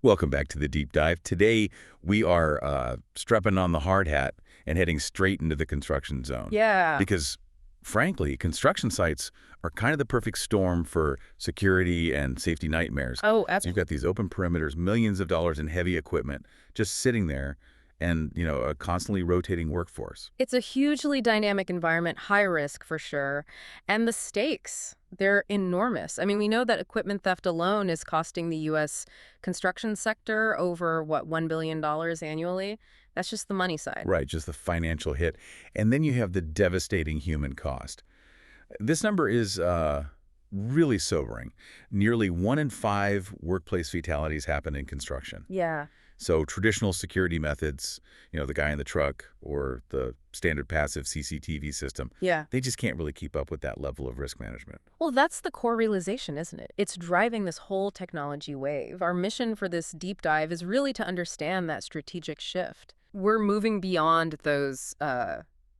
Welcome back to the deep dive. Today, we are strapping on the hard hat and heading straight into the construction zone. Yeah. Because, frankly, construction sites are kind of the perfect storm for security and safety nightmares. Oh, So you've got these open perimeters, millions of dollars in heavy equipment just sitting there and, a constantly rotating workforce. It's a hugely dynamic environment, high risk for sure. And the stakes, they're enormous. I mean, we know that equipment theft alone is costing the U.S. construction sector over, what, $1 billion annually? That's just the money side. Right, just the financial hit. And then you have the devastating human cost. This number is really sobering. Nearly 1 in 5 workplace fatalities happen in construction. Yeah. So traditional security methods, the guy in the truck or the standard passive CCTV system, Yeah. they just can't really keep up with that level of risk management. Well, that's the core realization, isn't it? It's driving this whole technology wave. Our mission for this deep dive is really to understand that strategic shift. We're moving beyond those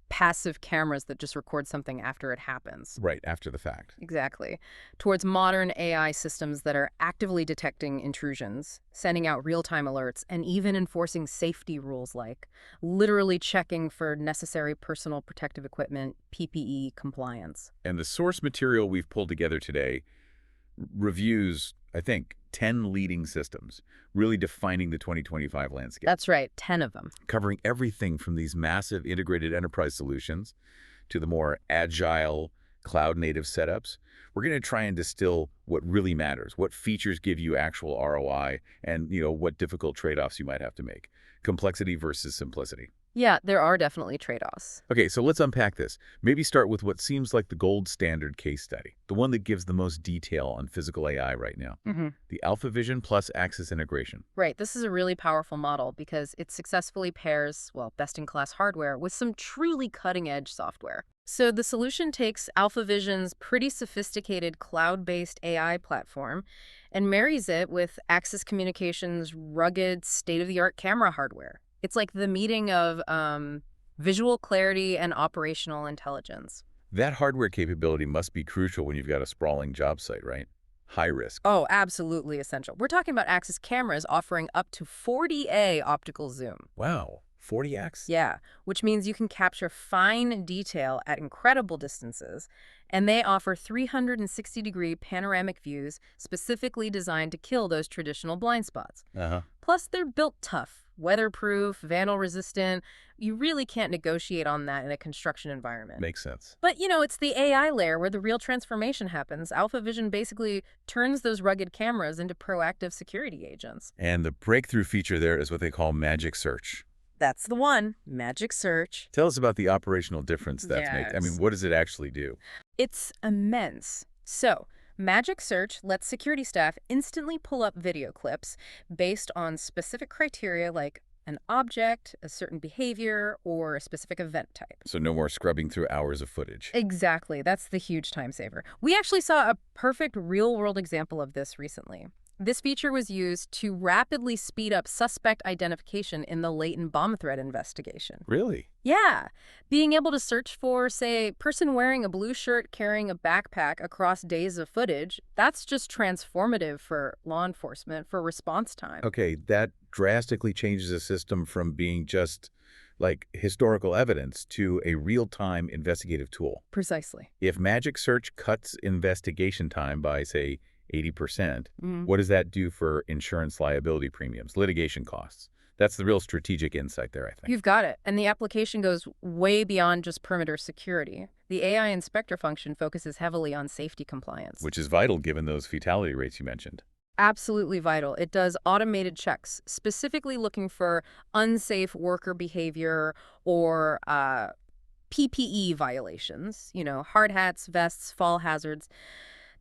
passive cameras that just record something after it happens. Right, after the fact. Exactly. Towards modern AI systems that are actively detecting intrusions, sending out real-time alerts, and even enforcing safety rules like literally checking for necessary personal protective equipment, PPE compliance. And the source material we've pulled together today reviews, I think, 10 leading systems, really defining the 2025 landscape. That's right, 10 of them. Covering everything from these massive integrated enterprise solutions to the more agile cloud-native setups. We're going to try and distill what really matters, what features give you actual ROI, and what difficult trade-offs you might have to make. Complexity versus simplicity. Yeah, there are definitely trade-offs. Okay, so let's unpack this. Maybe start with what seems like the gold standard case study, the one that gives the most detail on physical AI right now. The AlphaVision plus Axis integration. Right, this is a really powerful model because it successfully pairs, well, best-in-class hardware with some truly cutting-edge software. So the solution takes AlphaVision's pretty sophisticated cloud-based AI platform and marries it with Axis Communications' rugged, state-of-the-art camera hardware. It's like the meeting of visual clarity and operational intelligence. That hardware capability must be crucial when you've got a sprawling job site, right? High risk. Oh, absolutely essential. We're talking about Axis cameras offering up to 40A optical zoom. Wow, 40x? Yeah, which means you can capture fine detail at incredible distances, and they offer 360-degree panoramic views specifically designed to kill those traditional blind spots. Plus, they're built tough, weatherproof, vandal-resistant. You really can't negotiate on that in a construction environment. Makes sense. But, it's the AI layer where the real transformation happens. AlphaVision basically turns those rugged cameras into proactive security agents. And the breakthrough feature there is what they call magic search. That's the one, magic search. Tell us about the operational difference that's made. I mean, Yes. what does it actually do? It's immense. So, Magic Search lets security staff instantly pull up video clips based on specific criteria like an object, a certain behavior, or a specific event type. So no more scrubbing through hours of footage. Exactly. That's the huge time saver. We actually saw a perfect real-world example of this recently. This feature was used to rapidly speed up suspect identification in the latent bomb threat investigation. Really? Yeah. Being able to search for, say, person wearing a blue shirt carrying a backpack across days of footage, that's just transformative for law enforcement, for response time. Okay, that drastically changes a system from being just like historical evidence to a real-time investigative tool. Precisely. If Magic Search cuts investigation time by, say, 80%, Mm. what does that do for insurance liability premiums, litigation costs? That's the real strategic insight there, I think. You've got it. And the application goes way beyond just perimeter security. The AI inspector function focuses heavily on safety compliance. Which is vital given those fatality rates you mentioned. Absolutely vital. It does automated checks, specifically looking for unsafe worker behavior or PPE violations, hard hats, vests, fall hazards.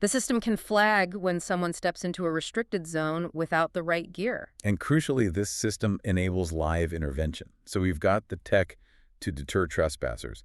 The system can flag when someone steps into a restricted zone without the right gear. And crucially, this system enables live intervention. So we've got the tech to deter trespassers.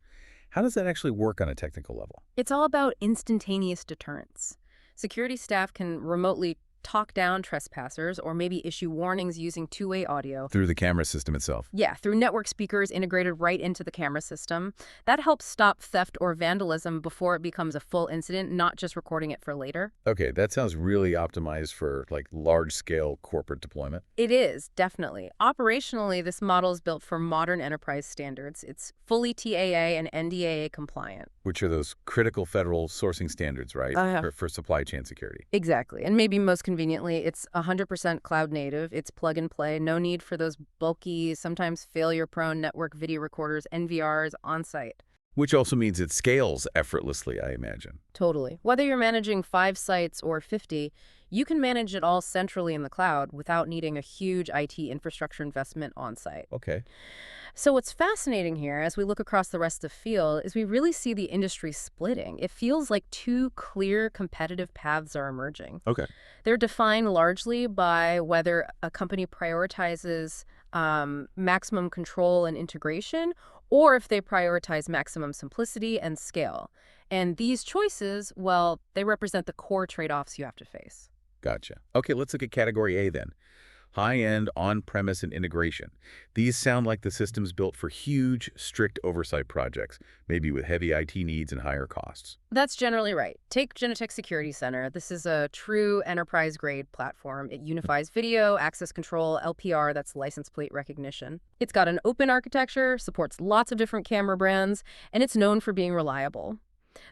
How does that actually work on a technical level? It's all about instantaneous deterrence. Security staff can remotely talk down trespassers or maybe issue warnings using two-way audio. Through the camera system itself. Yeah, through network speakers integrated right into the camera system. That helps stop theft or vandalism before it becomes a full incident, not just recording it for later. Okay, that sounds really optimized for like large-scale corporate deployment. It is, definitely. Operationally, this model is built for modern enterprise standards. It's fully TAA and NDAA compliant. Which are those critical federal sourcing standards, right? For supply chain security. Exactly. And maybe most conveniently, it's 100% cloud native. It's plug and play. No need for those bulky, sometimes failure-prone network video recorders, NVRs, on-site. Which also means it scales effortlessly, I imagine. Totally. Whether you're managing 5 sites or 50, you can manage it all centrally in the cloud without needing a huge IT infrastructure investment on-site. Okay. So what's fascinating here, as we look across the rest of the field, is we really see the industry splitting. It feels like two clear competitive paths are emerging. Okay. They're defined largely by whether a company prioritizes maximum control and integration, or if they prioritize maximum simplicity and scale. And these choices, well, they represent the core trade-offs you have to face. Gotcha. Okay, let's look at category A then. High-end, on-premise, and integration. These sound like the systems built for huge, strict oversight projects, maybe with heavy IT needs and higher costs. That's generally right. Take Genetec Security Center. This is a true enterprise-grade platform. It unifies video, access control, LPR, that's license plate recognition. It's got an open architecture, supports lots of different camera brands, and it's known for being reliable.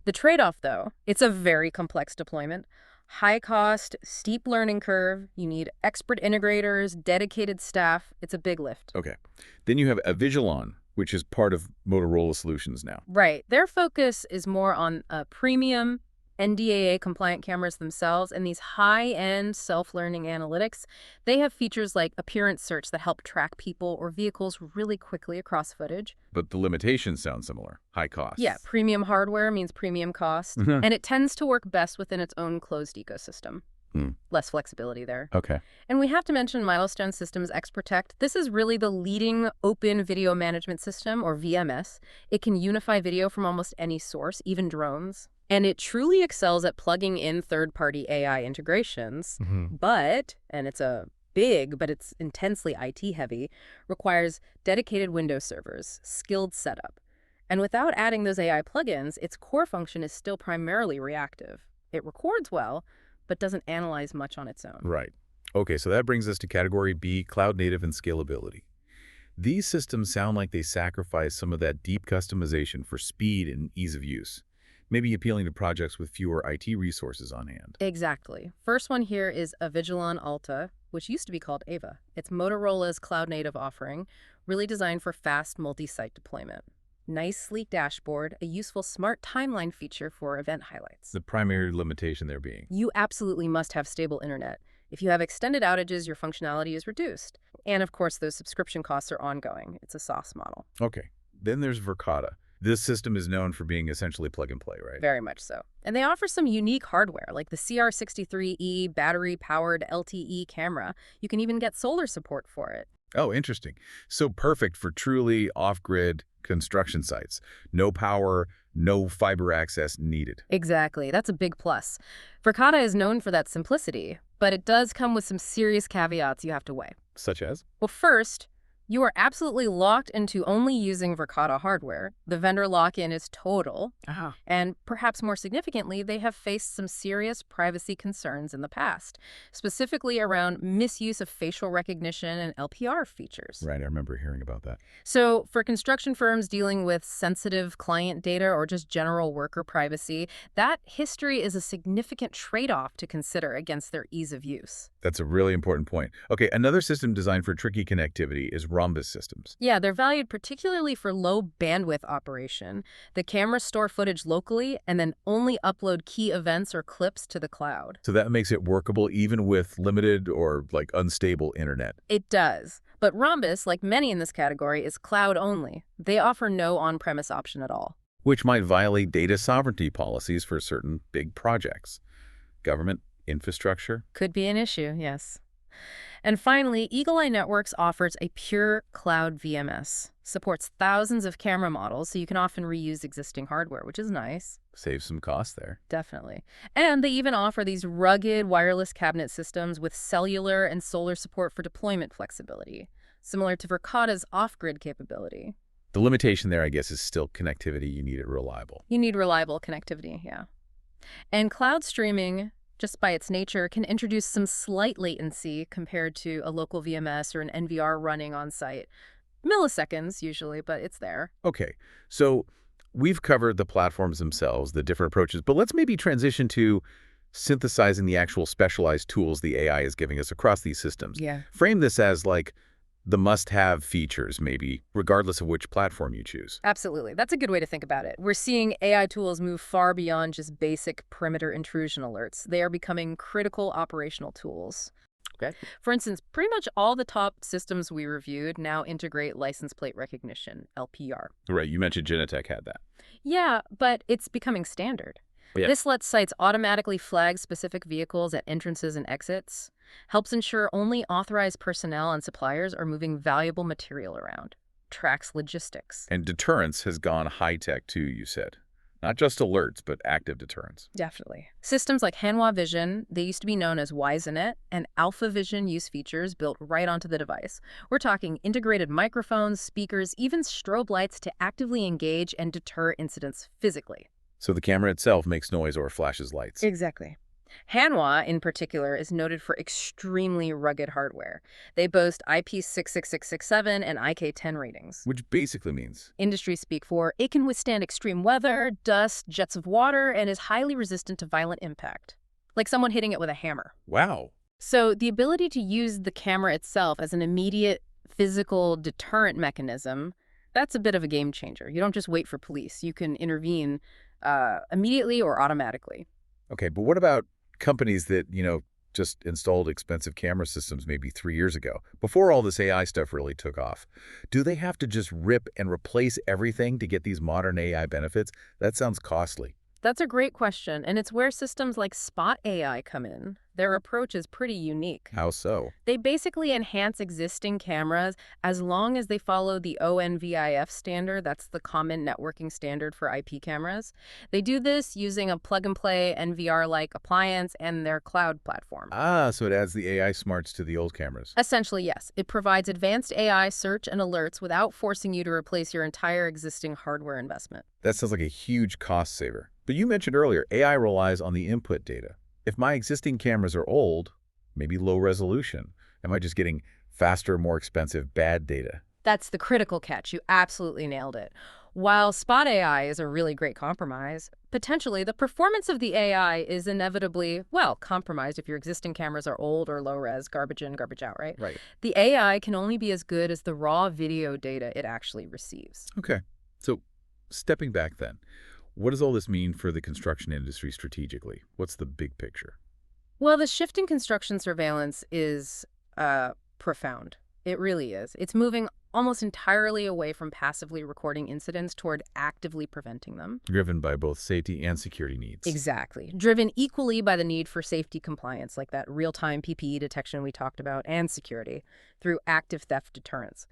The trade-off, though, it's a very complex deployment. High cost, steep learning curve. You need expert integrators, dedicated staff. It's a big lift. Okay. Then you have Avigilon, which is part of Motorola Solutions now. Right. Their focus is more on premium NDAA-compliant cameras themselves, and these high-end self-learning analytics. They have features like appearance search that help track people or vehicles really quickly across footage. But the limitations sound similar. High costs. Yeah, premium hardware means premium cost, and it tends to work best within its own closed ecosystem. Less flexibility there. Okay. And we have to mention Milestone Systems XProtect. This is really the leading open video management system, or VMS. It can unify video from almost any source, even drones. And it truly excels at plugging in third-party AI integrations. But, and it's but it's intensely IT-heavy, requires dedicated Windows servers, skilled setup. And without adding those AI plugins, its core function is still primarily reactive. It records well, but doesn't analyze much on its own. Right. Okay, so that brings us to category B, cloud native and scalability. These systems sound like they sacrifice some of that deep customization for speed and ease of use, maybe appealing to projects with fewer IT resources on hand. Exactly. First one here is Avigilon Alta, which used to be called Ava. It's Motorola's cloud-native offering, really designed for fast multi-site deployment. Nice, sleek dashboard, a useful smart timeline feature for event highlights. The primary limitation there being? You absolutely must have stable internet. If you have extended outages, your functionality is reduced. And of course, those subscription costs are ongoing. It's a SaaS model. Okay. Then there's Verkada. This system is known for being essentially plug and play, right? Very much so. And they offer some unique hardware, like the CR63E battery-powered LTE camera. You can even get solar support for it. Oh, interesting. So perfect for truly off-grid construction sites. No power, no fiber access needed. Exactly. That's a big plus. Verkada is known for that simplicity, but it does come with some serious caveats you have to weigh. Such as? Well, first, you are absolutely locked into only using Verkada hardware. The vendor lock-in is total. And perhaps more significantly, they have faced some serious privacy concerns in the past, specifically around misuse of facial recognition and LPR features. Right, I remember hearing about that. So for construction firms dealing with sensitive client data or just general worker privacy, that history is a significant trade-off to consider against their ease of use. That's a really important point. Okay, another system designed for tricky connectivity is Rhombus systems. Yeah, they're valued particularly for low bandwidth operation. The cameras store footage locally and then only upload key events or clips to the cloud. So that makes it workable even with limited or unstable internet. It does. But Rhombus, like many in this category, is cloud only. They offer no on-premise option at all. Which might violate data sovereignty policies for certain big projects. Government, infrastructure. Could be an issue, yes. And finally, Eagle Eye Networks offers a pure cloud VMS. Supports thousands of camera models, so you can often reuse existing hardware, which is nice. Save some costs there. Definitely. And they even offer these rugged wireless cabinet systems with cellular and solar support for deployment flexibility, similar to Verkada's off-grid capability. The limitation there, I guess, is still connectivity. You need it reliable. You need reliable connectivity, yeah. And cloud streaming, just by its nature, can introduce some slight latency compared to a local VMS or an NVR running on site. Milliseconds, usually, but it's there. Okay, so we've covered the platforms themselves, the different approaches, but let's maybe transition to synthesizing the actual specialized tools the AI is giving us across these systems. Yeah. Frame this as like the must-have features, maybe, regardless of which platform you choose. Absolutely. That's a good way to think about it. We're seeing AI tools move far beyond just basic perimeter intrusion alerts. They are becoming critical operational tools. Okay. For instance, pretty much all the top systems we reviewed now integrate license plate recognition, LPR. Right, you mentioned Genetec had that. Yeah, but it's becoming standard. Yeah. This lets sites automatically flag specific vehicles at entrances and exits, helps ensure only authorized personnel and suppliers are moving valuable material around, tracks logistics. And deterrence has gone high-tech too, you said. Not just alerts, but active deterrence. Definitely. Systems like Hanwha Vision, they used to be known as WiseNet, and Alpha Vision use features built right onto the device. We're talking integrated microphones, speakers, even strobe lights to actively engage and deter incidents physically. So the camera itself makes noise or flashes lights. Exactly. Hanwha, in particular, is noted for extremely rugged hardware. They boast IP66667 and IK10 ratings. Which basically means Industry speak for it can withstand extreme weather, dust, jets of water, and is highly resistant to violent impact, like someone hitting it with a hammer. wow. So the ability to use the camera itself as an immediate physical deterrent mechanism, that's a bit of a game changer. You don't just wait for police. You can intervene immediately or automatically. Okay, but what about companies that, just installed expensive camera systems maybe 3 years ago, before all this AI stuff really took off? Do they have to just rip and replace everything to get these modern AI benefits? That sounds costly. That's a great question, and it's where systems like Spot AI come in. Their approach is pretty unique. How so? They basically enhance existing cameras as long as they follow the ONVIF standard. That's the common networking standard for IP cameras. They do this using a plug-and-play NVR-like appliance and their cloud platform. Ah, so it adds the AI smarts to the old cameras. Essentially, yes. It provides advanced AI search and alerts without forcing you to replace your entire existing hardware investment. That sounds like a huge cost saver. But you mentioned earlier, AI relies on the input data. If my existing cameras are old, maybe low resolution, am I just getting faster, more expensive, bad data? That's the critical catch. You absolutely nailed it. While Spot AI is a really great compromise, potentially the performance of the AI is inevitably, well, compromised if your existing cameras are old or low res, garbage in, garbage out, right? Right. The AI can only be as good as the raw video data it actually receives. Okay. So stepping back then, what does all this mean for the construction industry strategically? What's the big picture? Well, the shift in construction surveillance is profound. It really is. It's moving almost entirely away from passively recording incidents toward actively preventing them. Driven by both safety and security needs. Exactly. Driven equally by the need for safety compliance, like that real-time PPE detection we talked about, and security through active theft deterrence.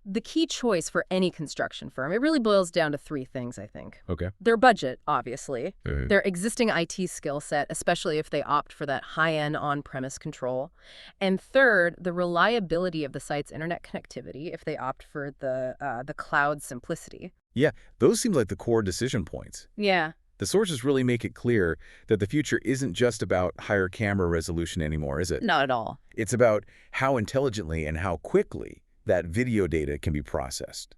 The key choice for any construction firm, it really boils down to three things, I think. Okay. Their budget, obviously. Uh-huh. Their existing IT skill set, especially if they opt for that high-end on-premise control. And third, the reliability of the site's internet connectivity if they opt for the cloud simplicity. Yeah, those seem like the core decision points. Yeah. The sources really make it clear that the future isn't just about higher camera resolution anymore, is it? Not at all. It's about how intelligently and how quickly that video data can be processed.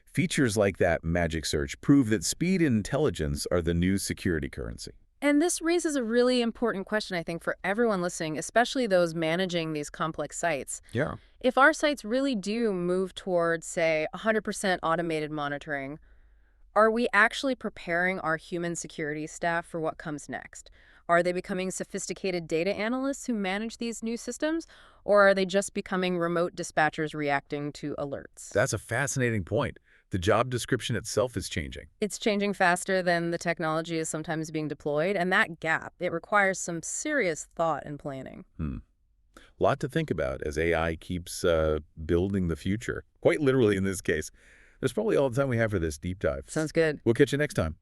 Features like that magic search prove that speed and intelligence are the new security currency. And this raises a really important question, I think, for everyone listening, especially those managing these complex sites. Yeah. If our sites really do move towards, say, 100% automated monitoring, are we actually preparing our human security staff for what comes next? Are they becoming sophisticated data analysts who manage these new systems, or are they just becoming remote dispatchers reacting to alerts? That's a fascinating point. The job description itself is changing. It's changing faster than the technology is sometimes being deployed, and that gap, it requires some serious thought and planning. Lot to think about as AI keeps building the future. Quite literally in this case. That's probably all the time we have for this deep dive. Sounds good. We'll catch you next time.